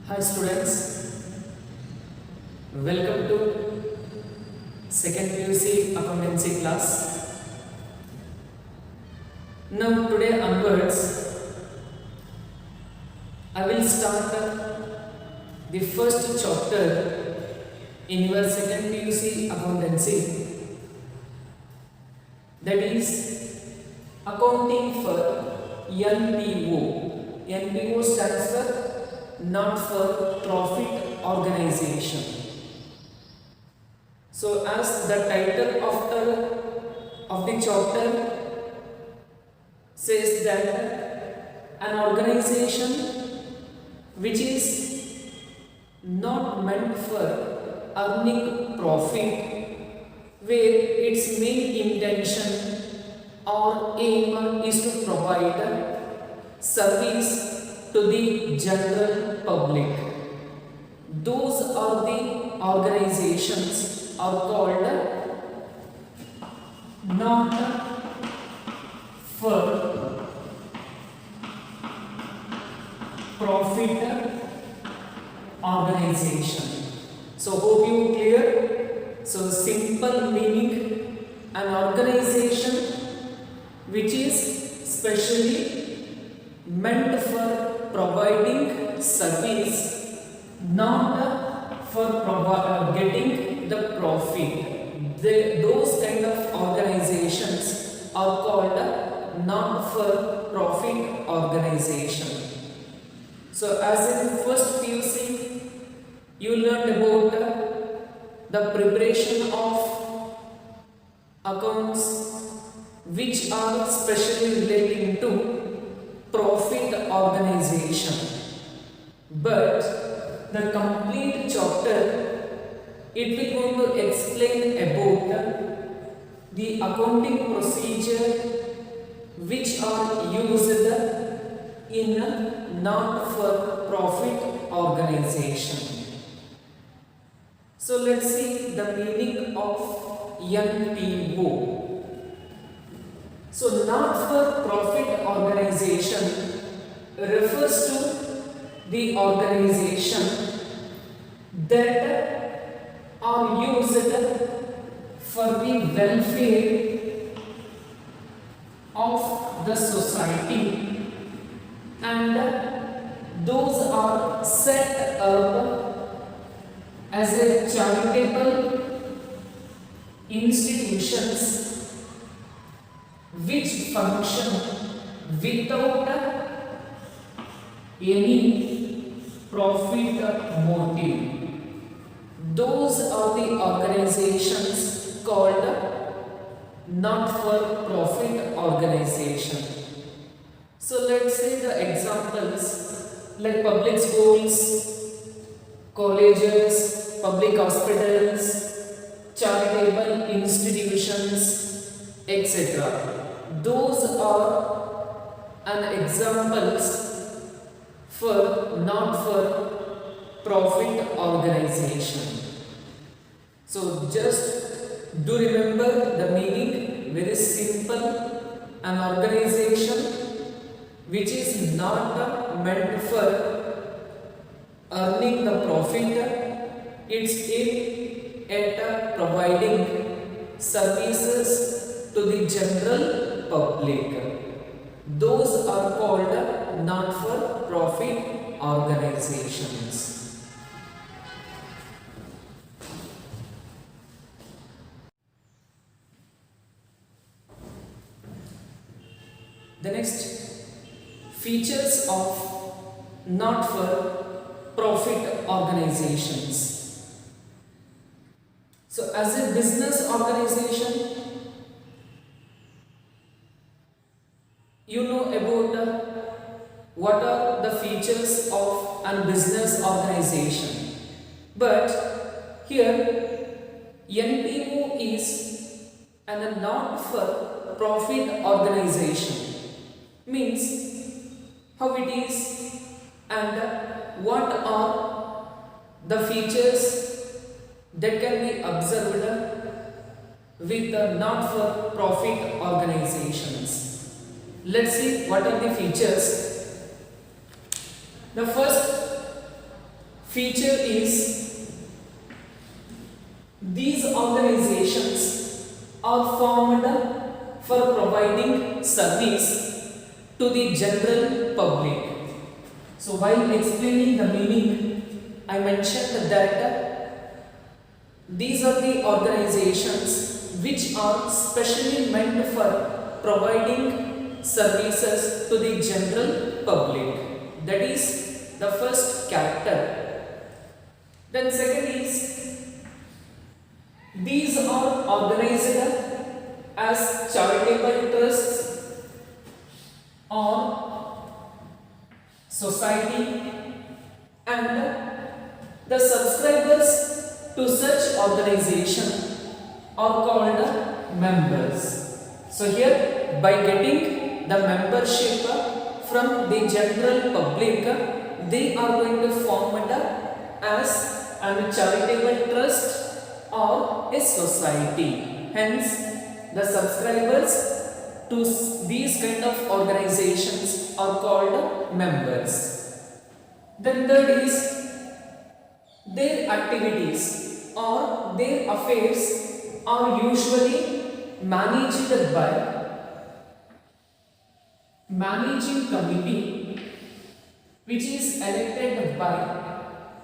Hi students, welcome to second PUC accountancy class. Now today onwards, I will start the first chapter in your second PUC accountancy, that is accounting for NPO. NPO stands for not for profit organization. So as the title of the chapter says that an organization which is not meant for earning profit, where its main intention or aim is to provide service to the general public. Those are the organizations are called not for profit organization. So hope you clear. So simple meaning, an organization which is specially meant for providing service, not for getting the profit. Those kind of organizations are called not for profit organization. So as in first PUC, you learned about the preparation of accounts which are specially relating to profit organization, but the complete chapter it will going to explain about the accounting procedure which are used in not for profit organization. So let's see the meaning of NPO. So not for profit organization refers to the organization that are used for the welfare of the society, and those are set up as a charitable institutions which function without any profit motive. Those are the organizations called not for profit organization. So let's say the examples like public schools, colleges, public hospitals, charitable institutions, etc. Those are an examples for not for profit organization. So just do remember the meaning, very simple. An organization which is not meant for earning the profit, it's aimed at providing services to the general public. Those are called not for profit organizations. The next, features of not for profit organizations. So as a business organization, you know about what are the features of a business organization. But here NPO is a not for profit organization. Means how it is and what are the features that can be observed with the not for profit organizations. Let's see what are the features. The first, feature is these organizations are formed for providing service to the general public. So while explaining the meaning, I mentioned that these are the organizations which are specially meant for providing services to the general public. That is the first character. Then second is these are organized as charitable trusts or society, and the subscribers to such organization are called members. So here, by getting the membership from the general public, they are going to form as a charitable trust or a society. Hence, the subscribers to these kind of organizations are called members. Then third is their activities or their affairs are usually managed by managing committee which is elected by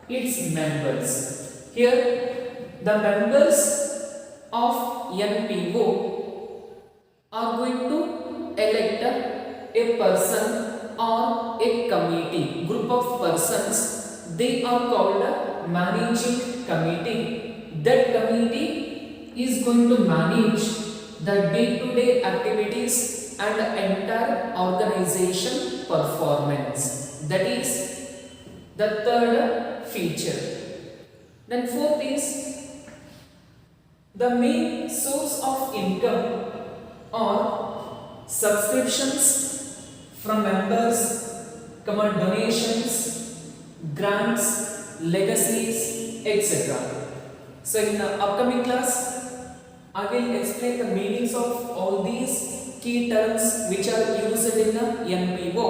its members. Here the members of NPO are going to elect a person or a committee, group of persons. They are called managing committee. That committee is going to manage the day-to-day activities and entire organization performance. That is the third feature. Then fourth is the main source of income or subscriptions from members, donations, grants, legacies, etc. So in the upcoming class, I will explain the meanings of all these key terms which are used in the NPO.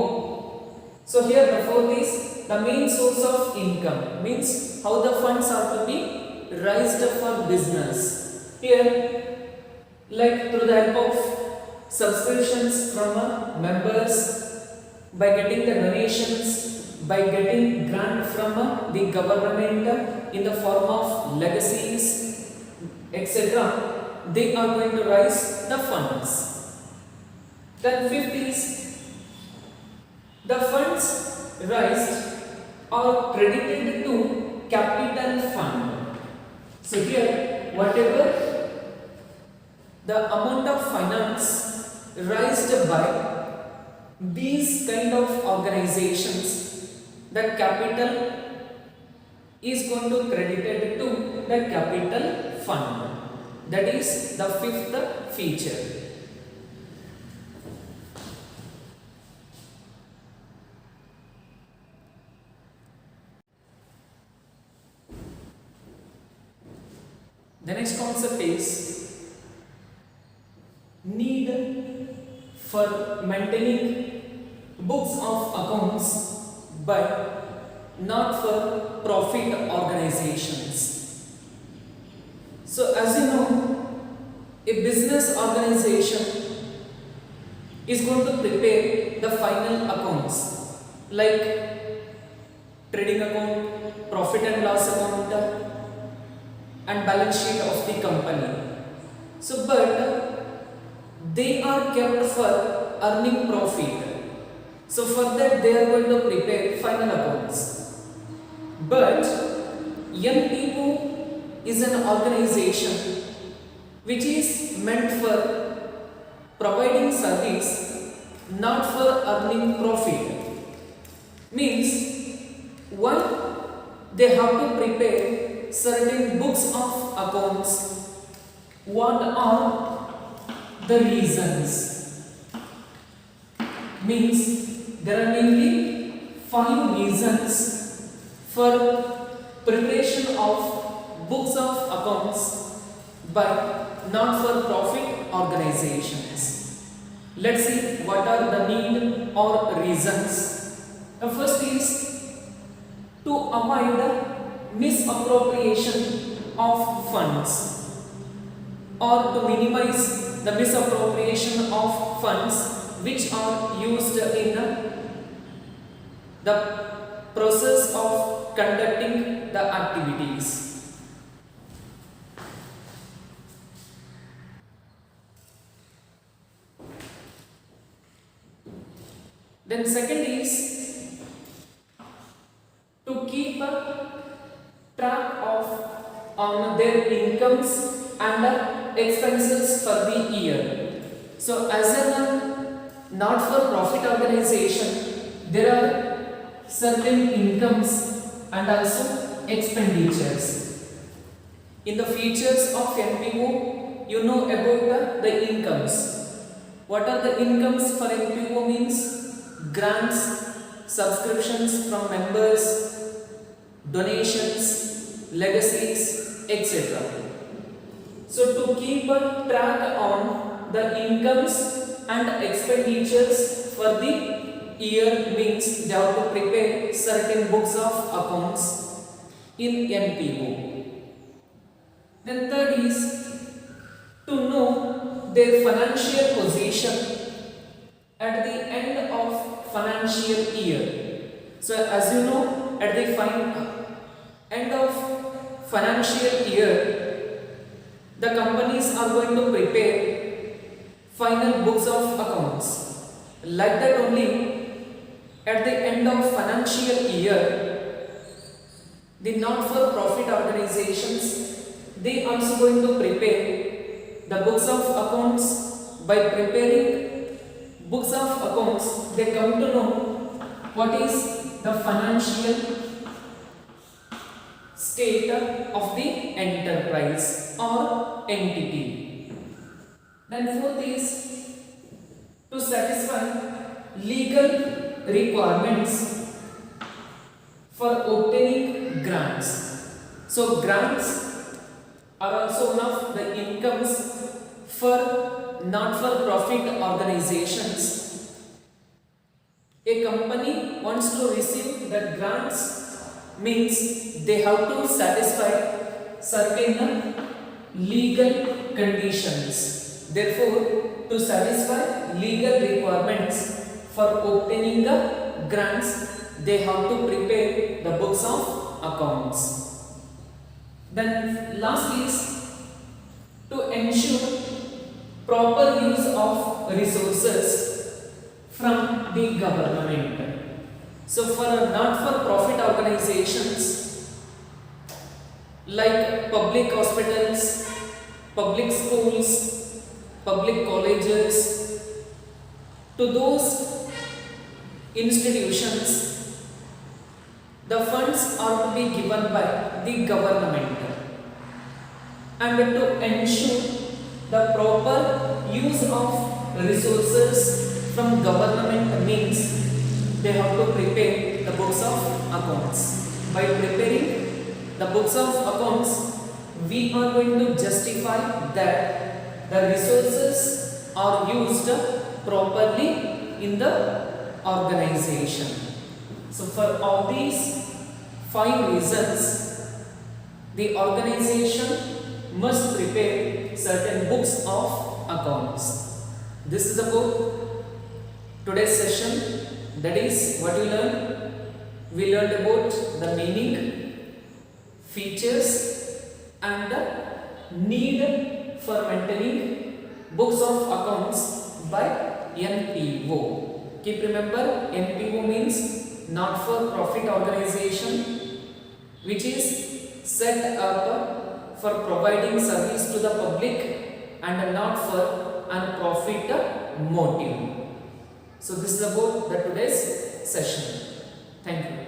So here the fourth is the main source of income, means how the funds are to be raised for business. Here, like through the help of subscriptions from members, by getting the donations, by getting grant from the government in the form of legacies, etc., they are going to raise the funds. Then fifth is the funds raised are credited to capital fund. So here, whatever the amount of finance raised by these kind of organizations, the capital is going to credited to the capital fund. That is the fifth feature. The next concept is need for maintaining books of accounts but not for profit organizations. So as you know, a business organization is going to prepare the final accounts like trading account, profit and loss account, and balance sheet of the company. So but they are kept for earning profit. So for that they are going to prepare final accounts. But NPO is an organization which is meant for providing service, not for earning profit. Means one, they have to prepare certain books of accounts. What are the reasons? Means there are mainly 5 reasons for preparation of books of accounts by not for profit organizations. Let's see what are the need or reasons. The first is to avoid misappropriation of funds, or to minimize the misappropriation of funds which are used in the process of conducting the activities. Then second is to keep a track of on their incomes and expenses for the year. So as a not-for-profit organization, there are certain incomes and also expenditures. In the features of NPO, you know about the incomes. What are the incomes for NPO means? Grants, subscriptions from members, donations, legacies, etc. So to keep a track on the incomes and expenditures for the year means they have to prepare certain books of accounts in NPO. Then third is to know their financial position at the end of financial year. So as you know, at the end of financial year, the companies are going to prepare final books of accounts. Like that only, at the end of financial year, the not-for-profit organizations, they also going to prepare the books of accounts. By preparing books of accounts, they come to know what is the financial state of the enterprise or entity. Then fourth is to satisfy legal requirements for obtaining grants. So grants are also one of the incomes for not-for-profit organizations. A company wants to receive the grants means they have to satisfy certain legal conditions. Therefore, to satisfy legal requirements for obtaining the grants, they have to prepare the books of accounts. Then last is to ensure proper use of resources from the government. So for not-for-profit organizations like public hospitals, public schools, public colleges, to those institutions, the funds are to be given by the government, and to ensure the proper use of resources from government means they have to prepare the books of accounts. By preparing the books of accounts, we are going to justify that the resources are used properly in the organization. So for all these 5 reasons, the organization must prepare certain books of accounts. This is about today's session. That is what we learned. We learned about the meaning, features and the need for maintaining books of accounts by NPO. Keep remember, NPO means not-for-profit organization which is set up for providing service to the public and not for a profit motive. So this is about the today's session. Thank you.